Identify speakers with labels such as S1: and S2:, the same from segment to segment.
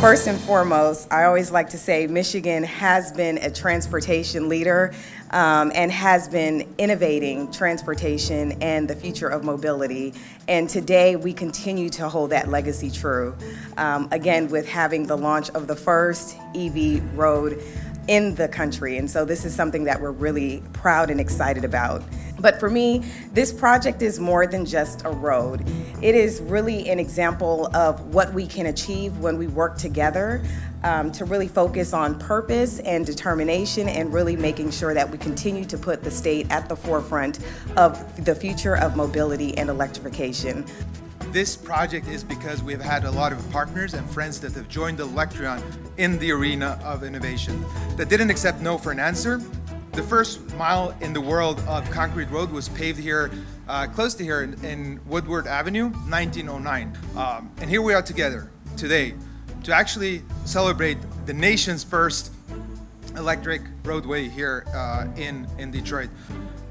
S1: First and foremost, I always like to say Michigan has been a transportation leader and has been innovating transportation and the future of mobility. And today we continue to hold that legacy true. Again, with having the launch of the first EV road in the country. And so this is something that we're really proud and excited about. But for me, this project is more than just a road. It is really an example of what we can achieve when we work together to really focus on purpose and determination and really making sure that we continue to put the state at the forefront of the future of mobility and electrification.
S2: This project is because we've had a lot of partners and friends that have joined Electreon in the arena of innovation that didn't accept no for an answer. The first mile in the world of concrete road was paved here, close to here in Woodward Avenue, 1909. And here we are together today to actually celebrate the nation's first electric roadway here in Detroit.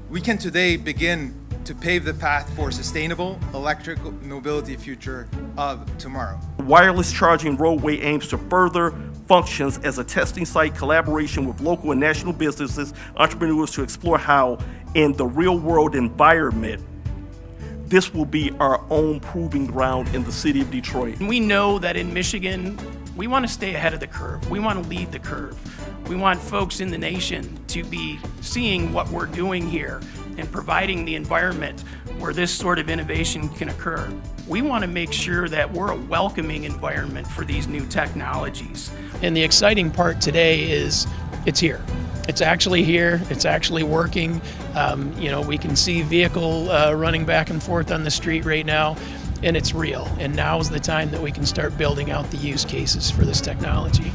S2: We can today begin to pave the path for sustainable electric mobility future of tomorrow.
S3: Wireless charging roadway aims to further functions as a testing site, collaboration with local and national businesses, entrepreneurs to explore how, in the real world environment, this will be our own proving ground in the city of Detroit.
S4: We know that in Michigan, we want to stay ahead of the curve. We want to lead the curve. We want folks in the nation to be seeing what we're doing here and providing the environment where this sort of innovation can occur. We want to make sure that we're a welcoming environment for these new technologies. And the exciting part today is it's here. It's actually here, it's actually working. You know, we can see vehicle running back and forth on the street right now, and it's real. And now is the time that we can start building out the use cases for this technology.